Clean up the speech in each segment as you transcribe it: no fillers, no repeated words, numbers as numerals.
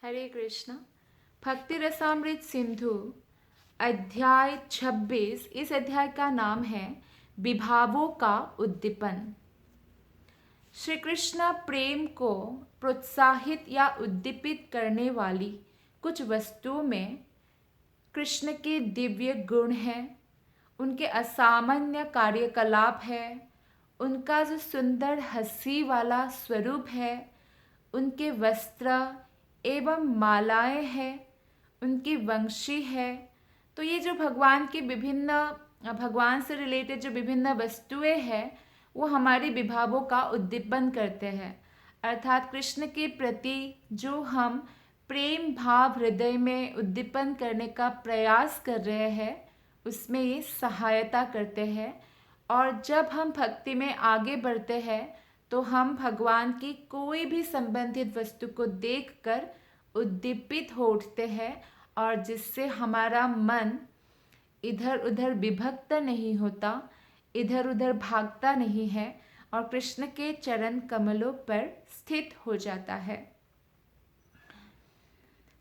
हरे कृष्ण। भक्ति रसामृत सिंधु अध्याय 26। इस अध्याय का नाम है विभावों का उद्दीपन। श्री कृष्ण प्रेम को प्रोत्साहित या उद्दीपित करने वाली कुछ वस्तुओं में कृष्ण के दिव्य गुण हैं, उनके असामान्य कार्यकलाप है, उनका जो सुंदर हंसी वाला स्वरूप है, उनके वस्त्र एवं मालाएं हैं, उनकी वंशी है। तो ये जो भगवान से रिलेटेड जो विभिन्न वस्तुएं हैं वो हमारे विभावों का उद्दीपन करते हैं, अर्थात कृष्ण के प्रति जो हम प्रेम भाव हृदय में उद्दीपन करने का प्रयास कर रहे हैं उसमें ये सहायता करते हैं। और जब हम भक्ति में आगे बढ़ते हैं तो हम भगवान की कोई भी संबंधित वस्तु को देखकर उद्दीपित हो उठते हैं, और जिससे हमारा मन इधर उधर विभक्त नहीं होता, इधर उधर भागता नहीं है और कृष्ण के चरण कमलों पर स्थित हो जाता है।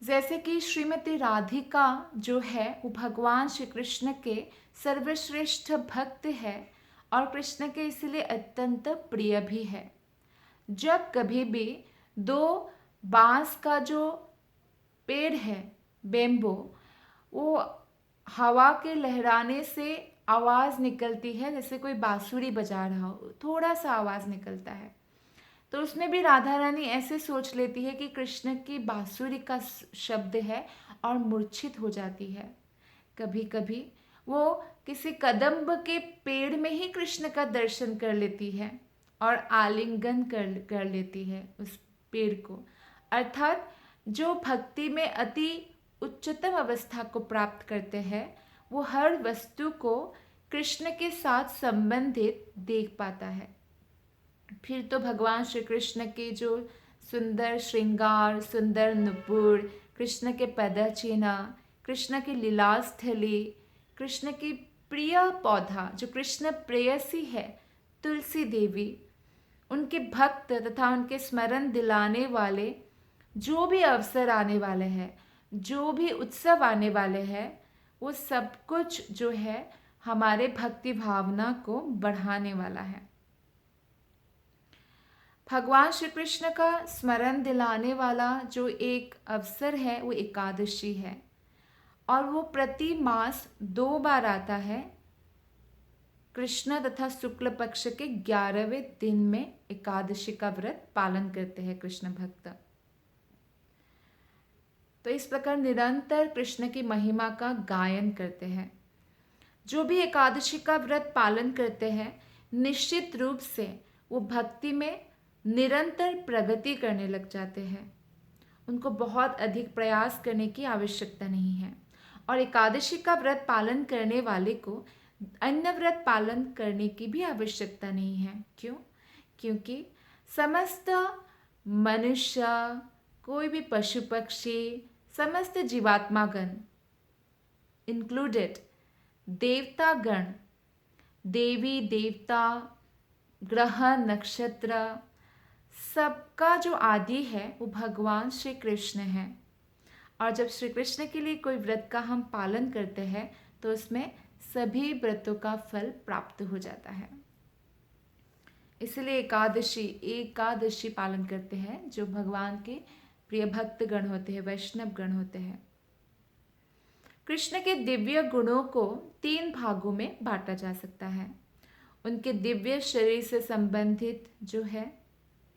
जैसे कि श्रीमती राधिका जो है वो भगवान श्री कृष्ण के सर्वश्रेष्ठ भक्त है और कृष्ण के इसलिए अत्यंत प्रिय भी है। जब कभी भी दो बांस का जो पेड़ है बेम्बो, वो हवा के लहराने से आवाज़ निकलती है, जैसे कोई बांसुरी बजा रहा हो, थोड़ा सा आवाज़ निकलता है, तो उसमें भी राधा रानी ऐसे सोच लेती है कि कृष्ण की बांसुरी का शब्द है और मूर्छित हो जाती है। कभी कभी वो किसी कदम्ब के पेड़ में ही कृष्ण का दर्शन कर लेती है और आलिंगन कर लेती है उस पेड़ को। अर्थात जो भक्ति में अति उच्चतम अवस्था को प्राप्त करते हैं वो हर वस्तु को कृष्ण के साथ संबंधित देख पाता है। फिर तो भगवान श्री कृष्ण के जो सुंदर श्रृंगार, सुंदर नुपुर, कृष्ण के पदचिन्ह, कृष्ण की लीलास्थली, कृष्ण की प्रिय पौधा जो कृष्ण प्रेयसी है तुलसी देवी, उनके भक्त तथा उनके स्मरण दिलाने वाले जो भी अवसर आने वाले हैं, जो भी उत्सव आने वाले हैं, वो सब कुछ जो है हमारे भक्ति भावना को बढ़ाने वाला है। भगवान श्री कृष्ण का स्मरण दिलाने वाला जो एक अवसर है वो एकादशी है, और वो प्रति मास 2 बार आता है। कृष्ण तथा शुक्ल पक्ष के 11वें दिन में एकादशी का व्रत पालन करते हैं कृष्ण भक्त। तो इस प्रकार निरंतर कृष्ण की महिमा का गायन करते हैं। जो भी एकादशी का व्रत पालन करते हैं निश्चित रूप से वो भक्ति में निरंतर प्रगति करने लग जाते हैं। उनको बहुत अधिक प्रयास करने की आवश्यकता नहीं है। और एकादशी का व्रत पालन करने वाले को अन्य व्रत पालन करने की भी आवश्यकता नहीं है। क्यों? क्योंकि समस्त मनुष्य, कोई भी पशु पक्षी, समस्त जीवात्मागण इंक्लूडेड, देवतागण, देवी देवता, ग्रह नक्षत्र, सबका जो आदि है वो भगवान श्री कृष्ण है। और जब श्री कृष्ण के लिए कोई व्रत का हम पालन करते हैं तो उसमें सभी व्रतों का फल प्राप्त हो जाता है। इसलिए एकादशी पालन करते हैं जो भगवान के प्रिय भक्त गण होते हैं, वैष्णव गण होते हैं। कृष्ण के दिव्य गुणों को 3 भागों में बांटा जा सकता है। उनके दिव्य शरीर से संबंधित जो है,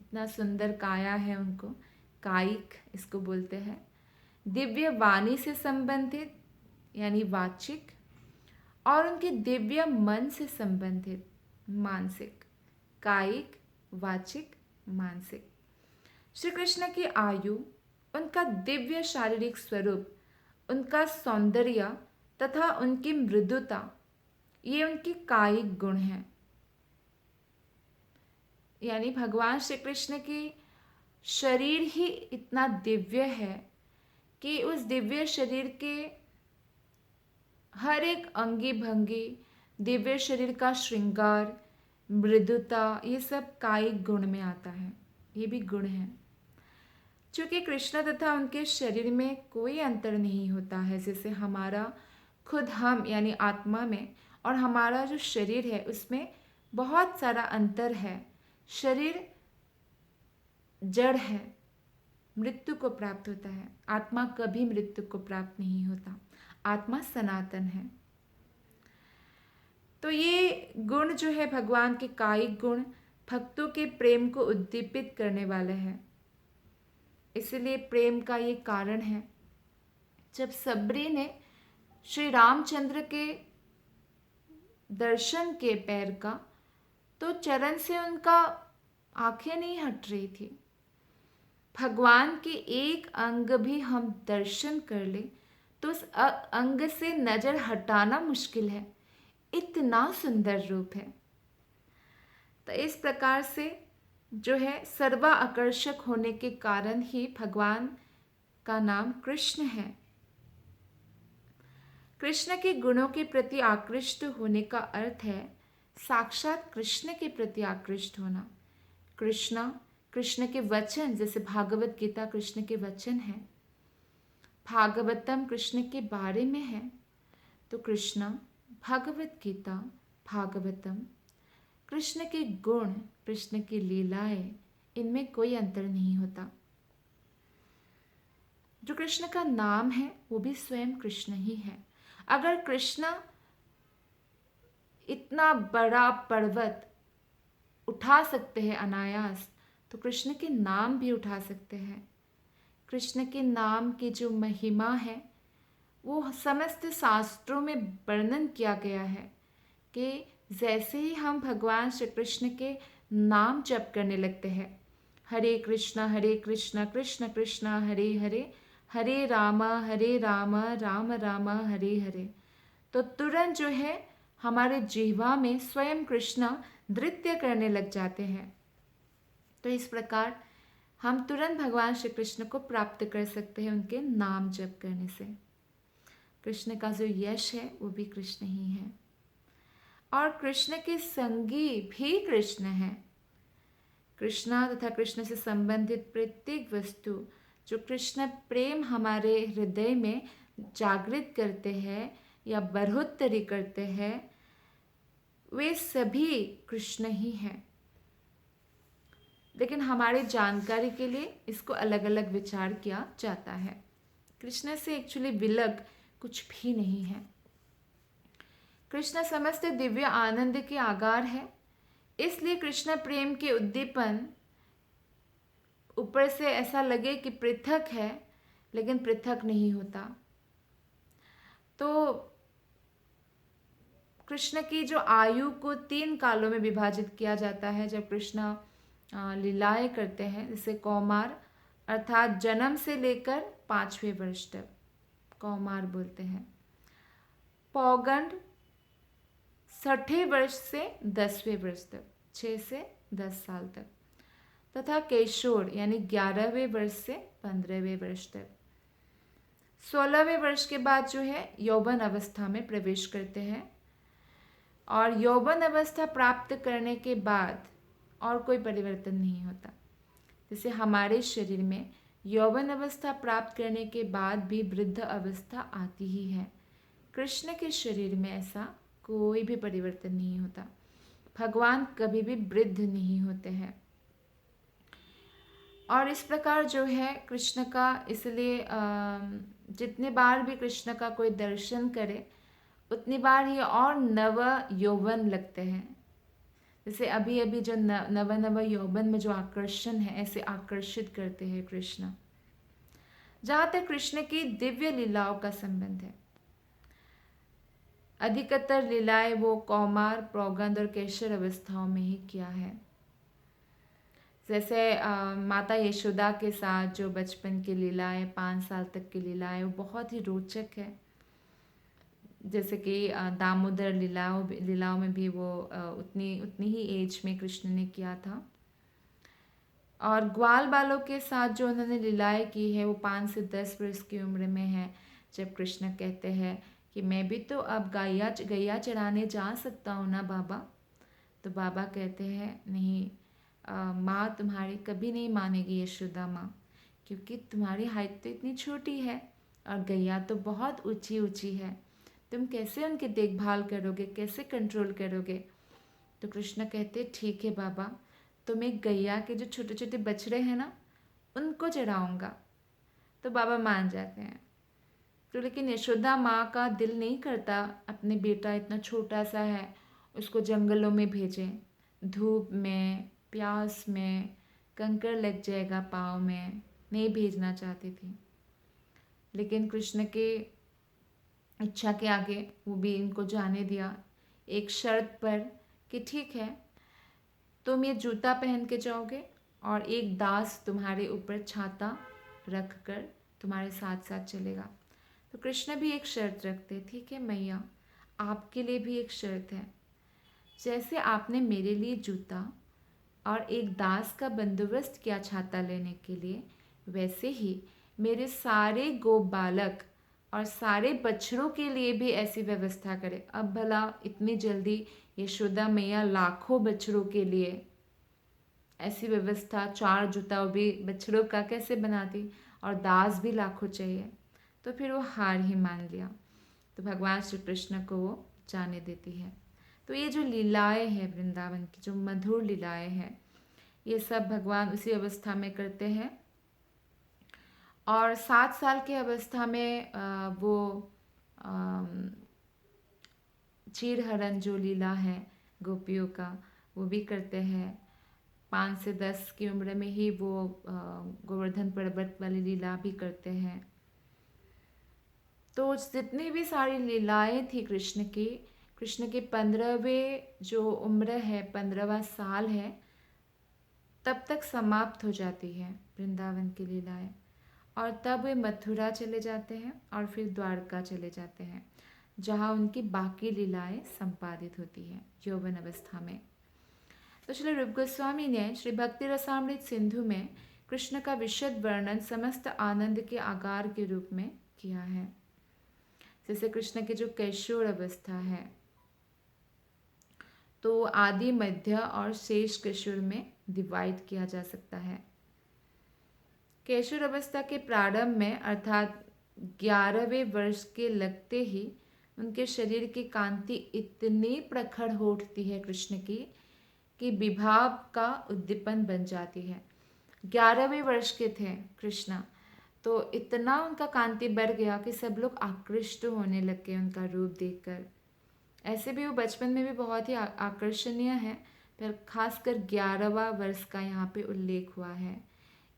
इतना सुंदर काया है उनको, कायिक इसको बोलते हैं। दिव्य वाणी से संबंधित यानी वाचिक, और उनके दिव्य मन से संबंधित मानसिक, कायिक, वाचिक, मानसिक। श्री कृष्ण की आयु, उनका दिव्य शारीरिक स्वरूप, उनका सौंदर्य तथा उनकी मृदुता, ये उनके कायिक गुण हैं। यानी भगवान श्री कृष्ण की शरीर ही इतना दिव्य है कि उस दिव्य शरीर के हर एक अंगी भंगी, दिव्य शरीर का श्रृंगार, मृदुता, ये सब कायिक गुण में आता है। ये भी गुण है। चूँकि कृष्ण तथा उनके शरीर में कोई अंतर नहीं होता है, जैसे हमारा खुद हम यानी आत्मा में और हमारा जो शरीर है उसमें बहुत सारा अंतर है। शरीर जड़ है, मृत्यु को प्राप्त होता है, आत्मा कभी मृत्यु को प्राप्त नहीं होता, आत्मा सनातन है। तो ये गुण जो है भगवान के कायिक गुण भक्तों के प्रेम को उद्दीपित करने वाले हैं, इसलिए प्रेम का ये कारण है। जब सबरी ने श्री रामचंद्र के दर्शन के पैर का, तो चरण से उनका आंखें नहीं हट रही थी। भगवान के एक अंग भी हम दर्शन कर ले तो उस अंग से नजर हटाना मुश्किल है, इतना सुंदर रूप है। तो इस प्रकार से जो है सर्वा आकर्षक होने के कारण ही भगवान का नाम कृष्ण है। कृष्ण के गुणों के प्रति आकृष्ट होने का अर्थ है साक्षात कृष्ण के प्रति आकृष्ट होना। कृष्ण के वचन, जैसे भागवत गीता कृष्ण के वचन है, भागवतम कृष्ण के बारे में है, तो कृष्ण, भागवत गीता, भागवतम, कृष्ण के गुण, कृष्ण की लीलाएं, इनमें कोई अंतर नहीं होता। जो कृष्ण का नाम है वो भी स्वयं कृष्ण ही है। अगर कृष्ण इतना बड़ा पर्वत उठा सकते हैं अनायास, तो कृष्ण के नाम भी उठा सकते हैं। कृष्ण के नाम की जो महिमा है वो समस्त शास्त्रों में वर्णन किया गया है कि जैसे ही हम भगवान श्री कृष्ण के नाम जप करने लगते हैं, हरे कृष्णा कृष्ण कृष्ण हरे हरे, हरे राम राम राम हरे हरे, तो तुरंत जो है हमारे जिह्वा में स्वयं कृष्ण नृत्य करने लग जाते हैं। तो इस प्रकार हम तुरंत भगवान श्री कृष्ण को प्राप्त कर सकते हैं उनके नाम जप करने से। कृष्ण का जो यश है वो भी कृष्ण ही है, और कृष्ण के संगी भी कृष्ण है। कृष्ण तथा कृष्ण से संबंधित प्रत्येक वस्तु जो कृष्ण प्रेम हमारे हृदय में जागृत करते हैं या बढ़ोत्तरी करते हैं, वे सभी कृष्ण ही हैं। लेकिन हमारी जानकारी के लिए इसको अलग अलग विचार किया जाता है। कृष्ण से एक्चुअली विलग कुछ भी नहीं है। कृष्ण समस्त दिव्य आनंद के आगार है, इसलिए कृष्ण प्रेम के उद्दीपन ऊपर से ऐसा लगे कि पृथक है, लेकिन पृथक नहीं होता। तो कृष्ण की जो आयु को 3 कालों में विभाजित किया जाता है। जब कृष्ण लीलाएं करते हैं, जैसे कौमार अर्थात जन्म से लेकर 5वें वर्ष तक कौमार बोलते हैं, पौगंड 6ठे वर्ष से 10वें वर्ष तक, 6 से 10 साल तक, तथा किशोर यानी 11वें वर्ष से 15वें वर्ष तक। 16वें वर्ष के बाद जो है यौवन अवस्था में प्रवेश करते हैं, और यौवन अवस्था प्राप्त करने के बाद और कोई परिवर्तन नहीं होता। जैसे हमारे शरीर में यौवन अवस्था प्राप्त करने के बाद भी वृद्ध अवस्था आती ही है, कृष्ण के शरीर में ऐसा कोई भी परिवर्तन नहीं होता। भगवान कभी भी वृद्ध नहीं होते हैं। और इस प्रकार जो है कृष्ण का, इसलिए जितने बार भी कृष्ण का कोई दर्शन करे उतनी बार ही और नव यौवन लगते हैं। जैसे अभी अभी जो नव यौवन में जो आकर्षण है, ऐसे आकर्षित करते हैं कृष्ण। जहाँ तक कृष्ण की दिव्य लीलाओं का संबंध है, अधिकतर लीलाएं वो कौमार, प्रौगंध और कैशोर अवस्थाओं में ही किया है। जैसे माता यशोदा के साथ जो बचपन की लीलाएं, 5 साल तक की लीलाएं, वो बहुत ही रोचक है। जैसे कि दामोदर लीलाओं में भी वो उतनी ही एज में कृष्ण ने किया था। और ग्वाल बालों के साथ जो उन्होंने लीलाएं की है वो 5 से 10 वर्ष की उम्र में है, जब कृष्ण कहते हैं कि मैं भी तो अब गैया चराने जा सकता हूँ ना बाबा। तो बाबा कहते हैं नहीं, माँ तुम्हारी कभी नहीं मानेगी यशोदा माँ, क्योंकि तुम्हारी हाइट तो इतनी छोटी है और गैया तो बहुत ऊंची ऊंची है, तुम कैसे उनकी देखभाल करोगे, कैसे कंट्रोल करोगे। तो कृष्ण कहते ठीक है बाबा, तो मैं गैया के जो छोटे छोटे बछड़े हैं ना उनको चढ़ाऊँगा। तो बाबा मान जाते हैं। तो लेकिन यशोदा माँ का दिल नहीं करता अपने बेटा इतना छोटा सा है उसको जंगलों में भेजें, धूप में, प्यास में, कंकड़ लग जाएगा पाँव में, नहीं भेजना चाहती थी। लेकिन कृष्ण के इच्छा के आगे वो भी इनको जाने दिया, एक शर्त पर कि ठीक है तुम ये जूता पहन के जाओगे और एक दास तुम्हारे ऊपर छाता रख कर तुम्हारे साथ साथ चलेगा। तो कृष्ण भी एक शर्त रखते, ठीक है मैया आपके लिए भी एक शर्त है, जैसे आपने मेरे लिए जूता और एक दास का बंदोबस्त किया छाता लेने के लिए, वैसे ही मेरे सारे गो बालक और सारे बछड़ों के लिए भी ऐसी व्यवस्था करें। अब भला इतनी जल्दी यशोदा मैया लाखों बछड़ों के लिए ऐसी व्यवस्था, 4 जूता वो भी बछड़ों का कैसे बनाती, और दास भी लाखों चाहिए। तो फिर वो हार ही मान लिया। तो भगवान श्री कृष्ण को वो जाने देती है। तो ये जो लीलाएं हैं वृंदावन की, जो मधुर लीलाएं हैं, ये सब भगवान उसी अवस्था में करते हैं। और 7 साल की अवस्था में वो चीरहरण जो लीला है गोपियों का वो भी करते हैं। 5 से 10 की उम्र में ही वो गोवर्धन पर्वत वाली लीला भी करते हैं। तो जितनी भी सारी लीलाएं थी कृष्ण की, कृष्ण के 15वें जो उम्र है, 15वां साल है, तब तक समाप्त हो जाती है वृंदावन की लीलाएं। और तब वे मथुरा चले जाते हैं और फिर द्वारका चले जाते हैं, जहाँ उनकी बाकी लीलाएं संपादित होती हैं यौवन अवस्था में। तो श्री रूप गोस्वामी ने श्री भक्ति रसामृत सिंधु में कृष्ण का विशद वर्णन समस्त आनंद के आगार के रूप में किया है। जैसे कृष्ण की जो कैशोर अवस्था है, तो आदि, मध्य और शेष किशोर में डिवाइड किया जा सकता है। कैशोर अवस्था के प्रारंभ में अर्थात 11वें वर्ष के लगते ही उनके शरीर की कांति इतनी प्रखर हो उठती है कृष्ण की कि विभाव का उद्दीपन बन जाती है। 11वें वर्ष के थे कृष्णा, तो इतना उनका कांति बढ़ गया कि सब लोग आकृष्ट होने लग गए उनका रूप देखकर। ऐसे भी वो बचपन में भी बहुत ही आकर्षणीय है, पर खासकर 11वां वर्ष का यहाँ पे उल्लेख हुआ है।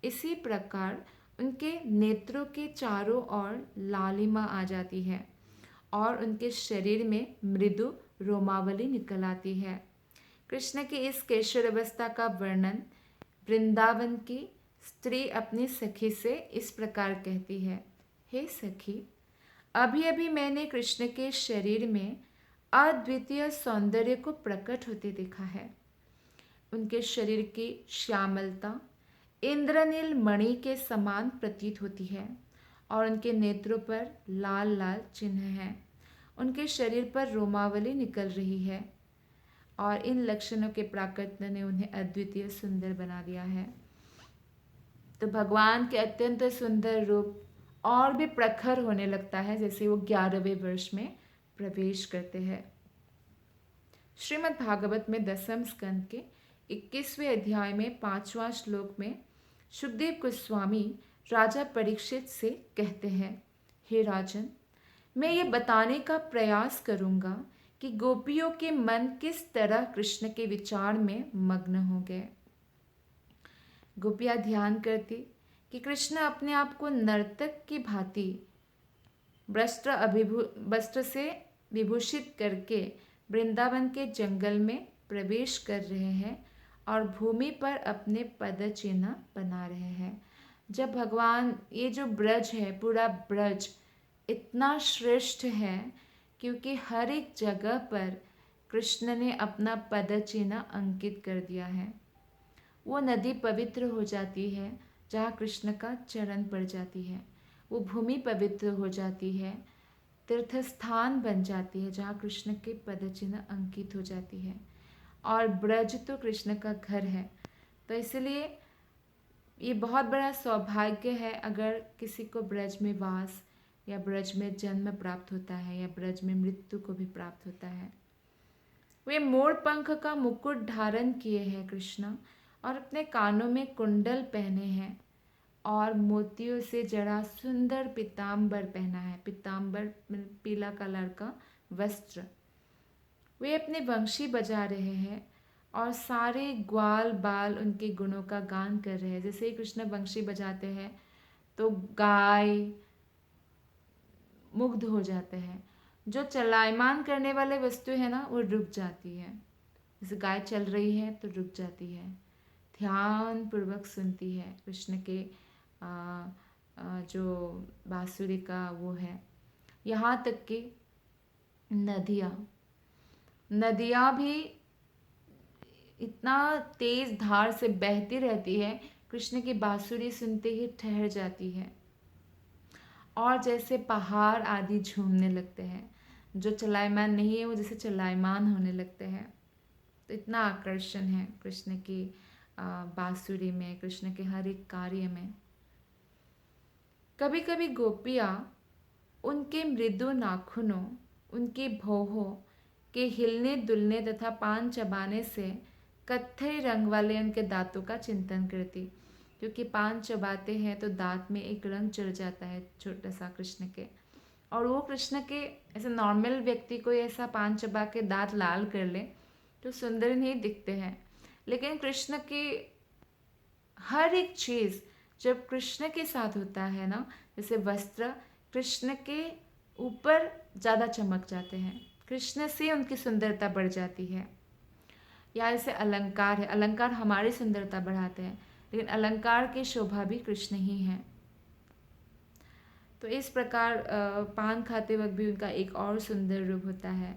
इसी प्रकार उनके नेत्रों के चारों ओर लालिमा आ जाती है और उनके शरीर में मृदु रोमावली निकल आती है। कृष्ण की इस कैशोर अवस्था का वर्णन वृंदावन की स्त्री अपनी सखी से इस प्रकार कहती है, हे सखी, अभी अभी मैंने कृष्ण के शरीर में अद्वितीय सौंदर्य को प्रकट होते देखा है। उनके शरीर की श्यामलता इंद्रनील मणि के समान प्रतीत होती है और उनके नेत्रों पर लाल लाल चिन्ह हैं। उनके शरीर पर रोमावली निकल रही है और इन लक्षणों के प्राकट्य ने उन्हें अद्वितीय सुंदर बना दिया है। तो भगवान के अत्यंत सुंदर रूप और भी प्रखर होने लगता है जैसे वो 11वें वर्ष में प्रवेश करते हैं। श्रीमद् भागवत में 10वें स्कंद के 21वें अध्याय में 5वां श्लोक में सुखदेव गोस्वामी राजा परीक्षित से कहते हैं, हे राजन, मैं ये बताने का प्रयास करूंगा कि गोपियों के मन किस तरह कृष्ण के विचार में मग्न हो गए। गोपियाँ ध्यान करती कि कृष्ण अपने आप को नर्तक की भांति वस्त्र से विभूषित करके वृंदावन के जंगल में प्रवेश कर रहे हैं और भूमि पर अपने पद चिन्ह बना रहे हैं। जब भगवान, ये जो ब्रज है, पूरा ब्रज इतना श्रेष्ठ है क्योंकि हर एक जगह पर कृष्ण ने अपना पद चिन्ह अंकित कर दिया है। वो नदी पवित्र हो जाती है जहाँ कृष्ण का चरण पड़ जाती है, वो भूमि पवित्र हो जाती है, तीर्थ स्थान बन जाती है जहाँ कृष्ण के पद चिन्ह अंकित हो जाती है। और ब्रज तो कृष्ण का घर है, तो इसलिए ये बहुत बड़ा सौभाग्य है अगर किसी को ब्रज में वास या ब्रज में जन्म प्राप्त होता है या ब्रज में मृत्यु को भी प्राप्त होता है। वे मोर पंख का मुकुट धारण किए हैं कृष्ण, और अपने कानों में कुंडल पहने हैं और मोतियों से जड़ा सुंदर पीताम्बर पहना है। पीताम्बर पीला कलर का वस्त्र। वे अपने वंशी बजा रहे हैं और सारे ग्वाल बाल उनके गुणों का गान कर रहे हैं। जैसे ही कृष्ण वंशी बजाते हैं तो गाय मुग्ध हो जाते हैं। जो चलायमान करने वाले वस्तु है ना, वो रुक जाती है। जैसे गाय चल रही है तो रुक जाती है, ध्यान पूर्वक सुनती है कृष्ण के जो बांसुरी का वो है। यहाँ तक कि नदियाँ भी इतना तेज धार से बहती रहती है, कृष्ण की बांसुरी सुनते ही ठहर जाती है। और जैसे पहाड़ आदि झूमने लगते हैं, जो चलायमान नहीं है वो जैसे चलायमान होने लगते हैं। तो इतना आकर्षण है कृष्ण की बांसुरी में, कृष्ण के हर एक कार्य में। कभी कभी गोपियाँ उनके मृदु नाखूनों, उनकी भौहों के हिलने डुलने तथा पान चबाने से कत्थई रंग वाले उनके दांतों का चिंतन करती। क्योंकि पान चबाते हैं तो दांत में एक रंग चढ़ जाता है छोटा सा कृष्ण के, और वो कृष्ण के ऐसे नॉर्मल व्यक्ति को ऐसा पान चबा के दांत लाल कर ले तो सुंदर नहीं दिखते हैं। लेकिन कृष्ण की हर एक चीज़ जब कृष्ण के साथ होता है ना, जैसे वस्त्र कृष्ण के ऊपर ज़्यादा चमक जाते हैं, कृष्ण से उनकी सुंदरता बढ़ जाती है। या जैसे अलंकार है, अलंकार हमारी सुंदरता बढ़ाते हैं, लेकिन अलंकार की शोभा भी कृष्ण ही है। तो इस प्रकार पान खाते वक्त भी उनका एक और सुंदर रूप होता है।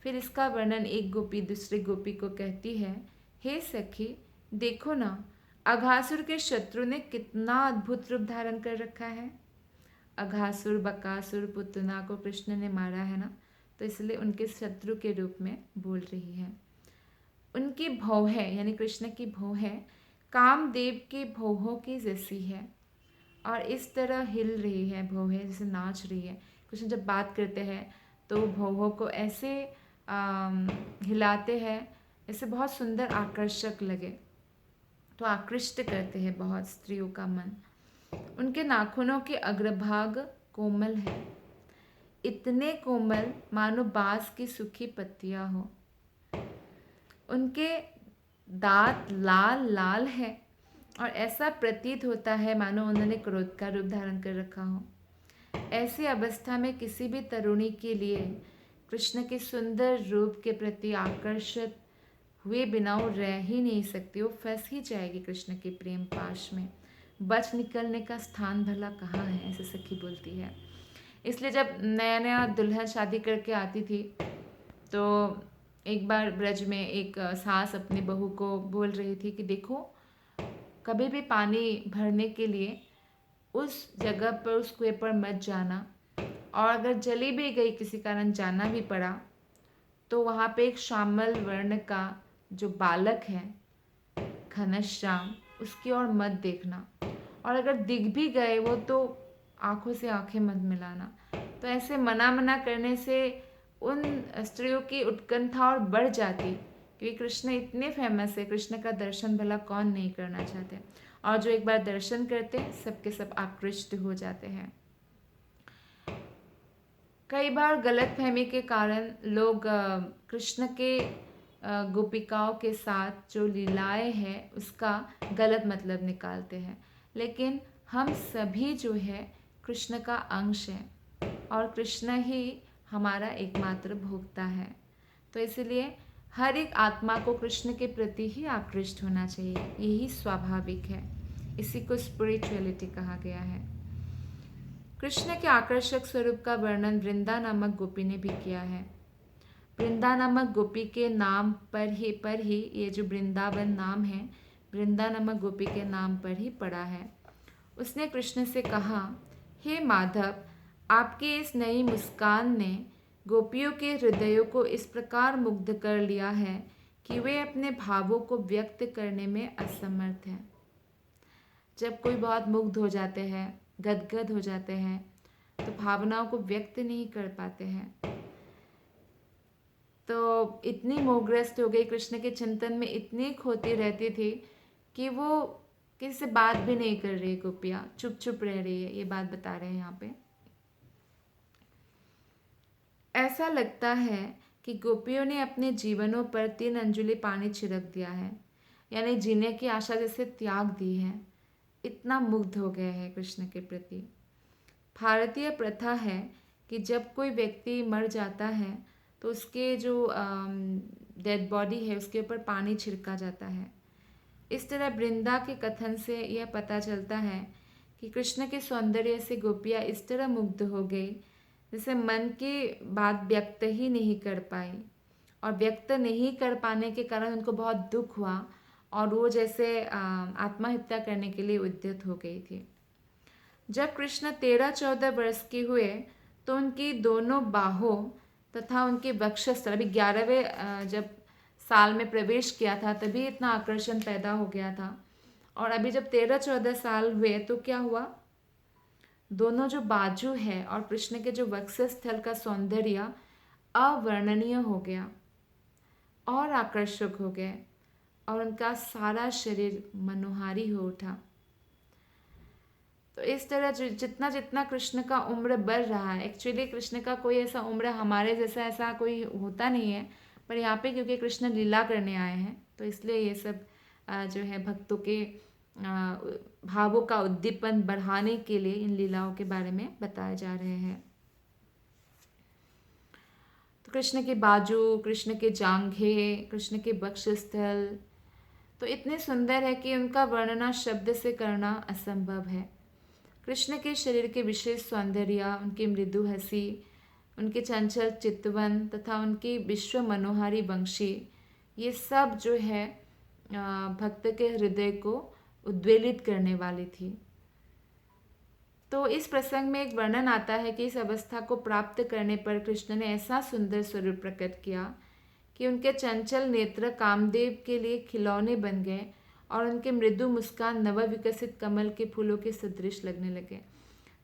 फिर इसका वर्णन एक गोपी दूसरी गोपी को कहती है, हे सखी देखो ना, अघासुर के शत्रु ने कितना अद्भुत रूप धारण कर रखा है। अघासुर बकासुर पुतना को कृष्ण ने मारा है ना, तो इसलिए उनके शत्रु के रूप में बोल रही है। उनकी भौहें यानी कृष्ण की भौहें कामदेव के भौहों की जैसी है, और इस तरह हिल रही है भौहें, जैसे नाच रही है। कृष्ण जब बात करते हैं तो भौहों को ऐसे हिलाते हैं, ऐसे बहुत सुंदर आकर्षक लगे, तो आकृष्ट करते हैं बहुत स्त्रियों का मन। उनके नाखूनों के अग्रभाग कोमल है, इतने कोमल मानो बांस की सूखी पत्तियां हो। उनके दांत लाल लाल है और ऐसा प्रतीत होता है मानो उन्होंने क्रोध का रूप धारण कर रखा हो। ऐसी अवस्था में किसी भी तरुणी के लिए कृष्ण के सुंदर रूप के प्रति आकर्षित हुए बिना वो रह ही नहीं सकती, वो फंस ही जाएगी कृष्ण के प्रेम पाश में। बच निकलने का स्थान भला कहाँ है, ऐसे सखी बोलती है। इसलिए जब नया नया दुल्हन शादी करके आती थी तो एक बार ब्रज में एक सास अपनी बहू को बोल रही थी कि देखो, कभी भी पानी भरने के लिए उस जगह पर, उस कुएं पर मत जाना, और अगर चली भी गई, किसी कारण जाना भी पड़ा, तो वहाँ पे एक श्यामल वर्ण का जो बालक है घनश्याम, उसकी ओर मत देखना, और अगर दिख भी गए वो तो आंखों से आंखें मत मिलाना। तो ऐसे मना करने से उन स्त्रियों की उत्कंठा और बढ़ जाती, क्योंकि कृष्ण इतने फेमस है, कृष्ण का दर्शन भला कौन नहीं करना चाहते, और जो एक बार दर्शन करते हैं सबके सब आकृष्ट हो जाते हैं। कई बार गलतफहमी के कारण लोग कृष्ण के गोपिकाओं के साथ जो लीलाएं हैं उसका गलत मतलब निकालते हैं, लेकिन हम सभी जो है कृष्ण का अंश है और कृष्ण ही हमारा एकमात्र भोक्ता है। तो इसलिए हर एक आत्मा को कृष्ण के प्रति ही आकृष्ट होना चाहिए, यही स्वाभाविक है। इसी को स्पिरिचुअलिटी कहा गया है। कृष्ण के आकर्षक स्वरूप का वर्णन वृंदा नामक गोपी ने भी किया है। वृंदा नामक गोपी के नाम पर ही ये जो वृंदावन नाम है, वृंदा नामक गोपी के नाम पर ही पड़ा है। उसने कृष्ण से कहा, हे माधव, आपकी इस नई मुस्कान ने गोपियों के हृदयों को इस प्रकार मुग्ध कर लिया है कि वे अपने भावों को व्यक्त करने में असमर्थ हैं। जब कोई बहुत मुग्ध हो जाते हैं, गदगद हो जाते हैं, तो भावनाओं को व्यक्त नहीं कर पाते हैं। तो इतनी मोहग्रस्त हो गई, कृष्ण के चिंतन में इतनी खोती रहती थी कि वो किसी से बात भी नहीं कर रही, गोपियाँ चुप चुप रह रही है, ये बात बता रहे हैं यहाँ पे। ऐसा लगता है कि गोपियों ने अपने जीवनों पर 3 अंजुलि पानी छिड़क दिया है, यानी जीने की आशा जैसे त्याग दी है। इतना मुग्ध हो गए हैं कृष्ण के प्रति। भारतीय प्रथा है कि जब कोई व्यक्ति मर जाता है तो उसके जो डेड बॉडी है उसके ऊपर पानी छिड़का जाता है। इस तरह वृंदा के कथन से यह पता चलता है कि कृष्ण के सौंदर्य से गोपियाँ इस तरह मुग्ध हो गई जैसे मन की बात व्यक्त ही नहीं कर पाई, और व्यक्त नहीं कर पाने के कारण उनको बहुत दुख हुआ और वो जैसे आत्महत्या करने के लिए उद्यत हो गई थी। जब कृष्ण 13-14 वर्ष के हुए तो उनकी दोनों बाहों तथा उनके वक्षस्थल, अभी 11वें जब साल में प्रवेश किया था तभी इतना आकर्षण पैदा हो गया था, और अभी जब 13-14 साल हुए तो क्या हुआ, दोनों जो बाजू है और कृष्ण के जो वक्षस्थल का सौंदर्य अवर्णनीय हो गया और आकर्षक हो गए, और उनका सारा शरीर मनोहारी हो उठा। तो इस तरह जितना जितना कृष्ण का उम्र बढ़ रहा है, एक्चुअली कृष्ण का कोई ऐसा उम्र हमारे जैसा ऐसा कोई होता नहीं है, पर यहाँ पे क्योंकि कृष्ण लीला करने आए हैं तो इसलिए ये सब जो है भक्तों के भावों का उद्दीपन बढ़ाने के लिए इन लीलाओं के बारे में बताए जा रहे हैं। तो कृष्ण के बाजू, कृष्ण के जांघे, कृष्ण के वक्षस्थल तो इतने सुंदर है कि उनका वर्णना शब्द से करना असंभव है। कृष्ण के शरीर के विशेष सौंदर्य, उनकी मृदु हंसी, उनके चंचल चितवन तथा उनकी विश्व मनोहारी वंशी, ये सब जो है भक्त के हृदय को उद्वेलित करने वाली थी। तो इस प्रसंग में एक वर्णन आता है कि इस अवस्था को प्राप्त करने पर कृष्ण ने ऐसा सुंदर स्वरूप प्रकट किया कि उनके चंचल नेत्र कामदेव के लिए खिलौने बन गए और उनके मृदु मुस्कान नवविकसित कमल के फूलों के सदृश लगने लगे।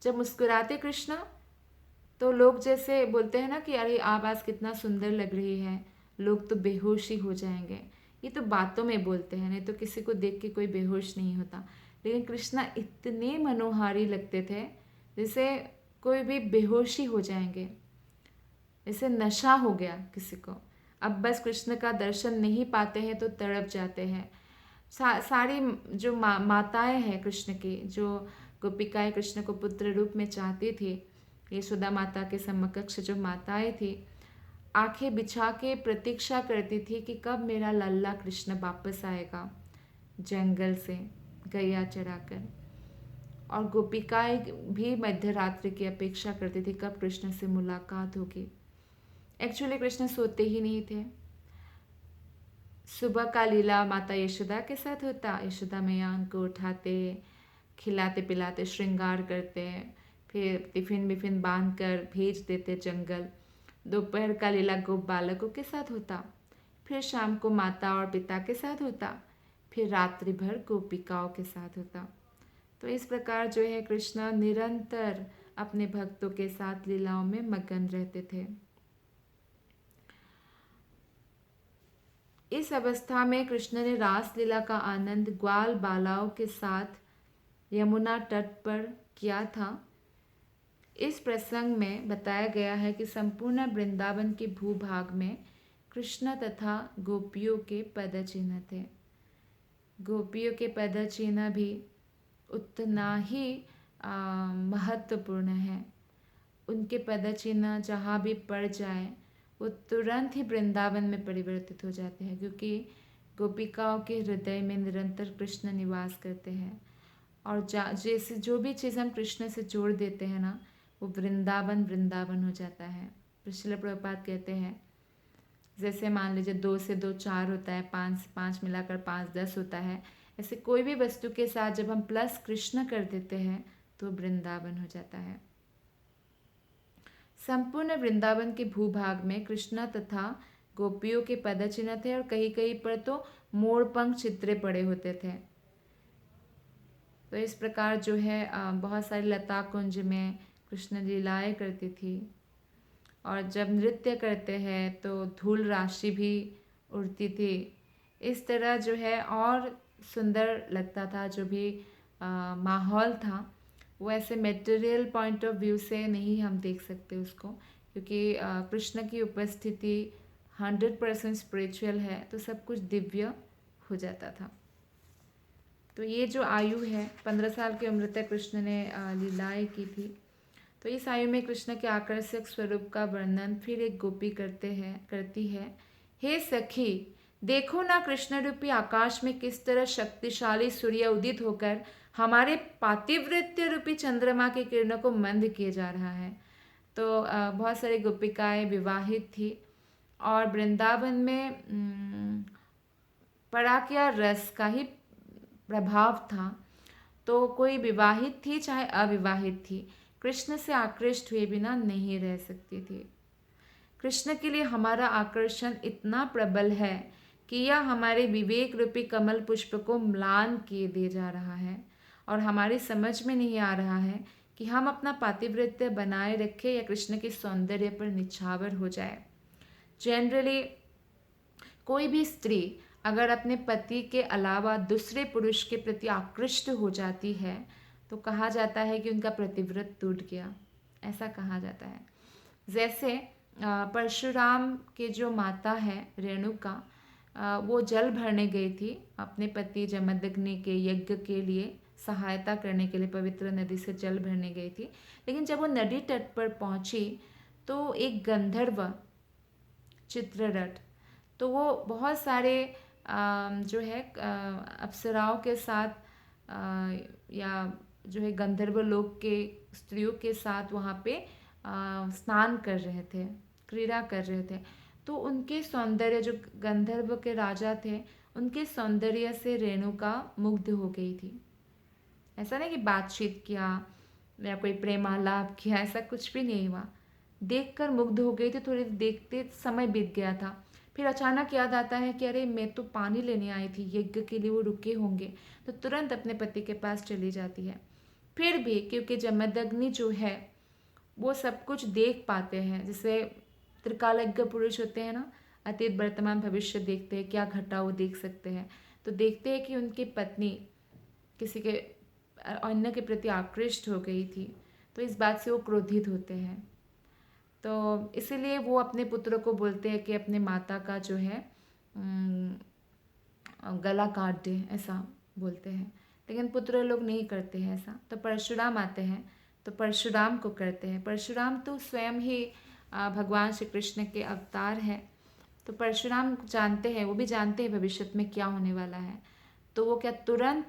जब मुस्कुराते कृष्ण तो लोग जैसे बोलते हैं ना कि अरे आवाज़ कितना सुंदर लग रही है, लोग तो बेहोश ही हो जाएंगे। ये तो बातों में बोलते हैं, नहीं तो किसी को देख के कोई बेहोश नहीं होता, लेकिन कृष्णा इतने मनोहारी लगते थे जैसे कोई भी बेहोशी हो जाएंगे, जैसे नशा हो गया किसी को। अब बस कृष्ण का दर्शन नहीं पाते हैं तो तड़प जाते हैं। सारी जो माताएं हैं कृष्ण की, जो गोपिकाएं कृष्ण को पुत्र रूप में चाहती थी, यशोदा माता के समकक्ष जो माताएं थी, आंखें बिछा के प्रतीक्षा करती थी कि कब मेरा लल्ला कृष्ण वापस आएगा जंगल से गैया चराकर। और गोपिकाएं भी मध्य रात्रि की अपेक्षा करती थी कब कृष्ण से मुलाकात होगी। एक्चुअली कृष्ण सोते ही नहीं थे। सुबह का लीला माता यशोदा के साथ होता, यशोदा मैया उनको उठाते, खिलाते पिलाते श्रृंगार करते, फिर टिफिन बिफिन बांध कर भेज देते जंगल। दोपहर का लीला गोप बालकों के साथ होता, फिर शाम को माता और पिता के साथ होता, फिर रात्रि भर गोपिकाओं के साथ होता। तो इस प्रकार जो है कृष्ण निरंतर अपने भक्तों के साथ लीलाओं में मगन रहते थे। इस अवस्था में कृष्ण ने रास लीला का आनंद ग्वाल बालाओं के साथ यमुना तट पर किया था। इस प्रसंग में बताया गया है कि संपूर्ण वृंदावन के भूभाग में कृष्ण तथा गोपियों के पदचिन्ह थे। गोपियों के पदचिन्ह भी उतना ही महत्वपूर्ण है। उनके पदचिन्ह जहाँ भी पड़ जाए वो तुरंत ही वृंदावन में परिवर्तित हो जाते हैं, क्योंकि गोपिकाओं के हृदय में निरंतर कृष्ण निवास करते हैं। और जैसे जो भी चीज़ हम कृष्ण से जोड़ देते हैं ना, वो वृंदावन वृंदावन हो जाता है। श्रील प्रभुपाद कहते हैं जैसे मान लीजिए 2 से 2 4 होता है, 5 से 5 मिलाकर 5 10 होता है, ऐसे कोई भी वस्तु के साथ जब हम प्लस कृष्ण कर देते हैं तो वृंदावन हो जाता है। संपूर्ण वृंदावन के भूभाग में कृष्ण तथा गोपियों के पदचिन्ह थे और कहीं कहीं पर तो मोरपंख चित्रे पड़े होते थे। तो इस प्रकार जो है बहुत सारी लता कुंज में कृष्ण लीलाएं करती थी। और जब नृत्य करते हैं तो धूल राशि भी उड़ती थी। इस तरह जो है और सुंदर लगता था जो भी माहौल था। वो ऐसे मटेरियल पॉइंट ऑफ व्यू से नहीं हम देख सकते उसको, क्योंकि कृष्ण की उपस्थिति 100% स्पिरिचुअल है, तो सब कुछ दिव्य हो जाता था। तो ये जो आयु है 15 साल की उम्र तक कृष्ण ने लीलाएं की थी। तो इस आयु में कृष्ण के आकर्षक स्वरूप का वर्णन फिर एक गोपी करती है। हे सखी, देखो ना कृष्ण रूपी आकाश में किस तरह शक्तिशाली सूर्य उदित होकर हमारे पातिव्रत्य रूपी चंद्रमा की किरणों को मंद किए जा रहा है। तो बहुत सारी गोपिकाएं विवाहित थी और वृंदावन में पराकिया रस का ही प्रभाव था। तो कोई विवाहित थी चाहे अविवाहित थी, कृष्ण से आकृष्ट हुए बिना नहीं रह सकती थी। कृष्ण के लिए हमारा आकर्षण इतना प्रबल है कि यह हमारे विवेक रूपी कमल पुष्प को म्लान किए दे जा रहा है और हमारी समझ में नहीं आ रहा है कि हम अपना पातिव्रत्य बनाए रखें या कृष्ण के सौंदर्य पर निछावर हो जाए। जनरली कोई भी स्त्री अगर अपने पति के अलावा दूसरे पुरुष के प्रति आकृष्ट हो जाती है तो कहा जाता है कि उनका प्रतिव्रत टूट गया, ऐसा कहा जाता है। जैसे परशुराम के जो माता है रेणुका, वो जल भरने गई थी अपने पति जमदग्नि के यज्ञ के लिए सहायता करने के लिए, पवित्र नदी से जल भरने गई थी। लेकिन जब वो नदी तट पर पहुंची तो एक गंधर्व चित्ररथ, तो वो बहुत सारे जो है अप्सराओं के साथ या जो है गंधर्व लोक के स्त्रियों के साथ वहाँ पे स्नान कर रहे थे, क्रीड़ा कर रहे थे। तो उनके सौंदर्य, जो गंधर्व के राजा थे, उनके सौंदर्य से रेणुका मुग्ध हो गई थी। ऐसा नहीं कि बातचीत किया या कोई प्रेमालाप किया, ऐसा कुछ भी नहीं हुआ। देखकर मुग्ध हो गई थी। थोड़ी देखते समय बीत गया था, फिर अचानक याद आता है कि अरे मैं तो पानी लेने आई थी, यज्ञ के लिए वो रुके होंगे। तो तुरंत अपने पति के पास चली जाती है। फिर भी क्योंकि जमदग्नि जो है वो सब कुछ देख पाते हैं, जैसे त्रिकालज्ञ पुरुष होते हैं ना, अतीत वर्तमान भविष्य देखते हैं, क्या घटा वो देख सकते हैं। तो देखते हैं कि उनकी पत्नी किसी के अन्य के प्रति आकृष्ट हो गई थी, तो इस बात से वो क्रोधित होते हैं। तो इसीलिए वो अपने पुत्र को बोलते हैं कि अपने माता का जो है गला काट दे, ऐसा बोलते हैं। लेकिन पुत्र लोग नहीं करते हैं ऐसा। तो परशुराम आते हैं तो परशुराम को करते हैं। परशुराम तो स्वयं ही भगवान श्री कृष्ण के अवतार हैं। तो परशुराम जानते हैं, वो भी जानते हैं भविष्य में क्या होने वाला है। तो वो क्या तुरंत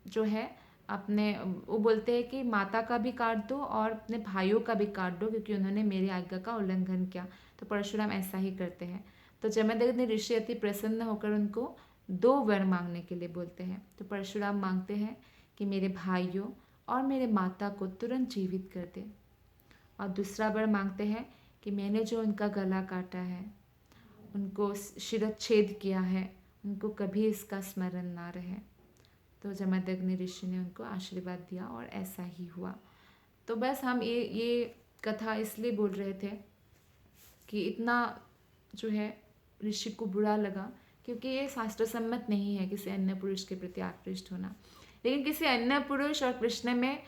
जो है अपने वो बोलते हैं कि माता का भी काट दो और अपने भाइयों का भी काट दो, क्योंकि उन्होंने मेरी आज्ञा का उल्लंघन किया। तो परशुराम ऐसा ही करते हैं। तो जमदग्नि ऋषि अति प्रसन्न होकर उनको 2 वर मांगने के लिए बोलते हैं। तो परशुराम मांगते हैं कि मेरे भाइयों और मेरे माता को तुरंत जीवित कर दे, और दूसरा वर मांगते हैं कि मैंने जो उनका गला काटा है, उनको शिरच्छेद किया है, उनको कभी इसका स्मरण ना रहे। तो जमदग्नि ऋषि ने उनको आशीर्वाद दिया और ऐसा ही हुआ। तो बस हम ये कथा इसलिए बोल रहे थे कि इतना जो है ऋषि को बुरा लगा, क्योंकि ये शास्त्र सम्मत नहीं है किसी अन्य पुरुष के प्रति आकृष्ट होना। लेकिन किसी अन्य पुरुष और कृष्ण में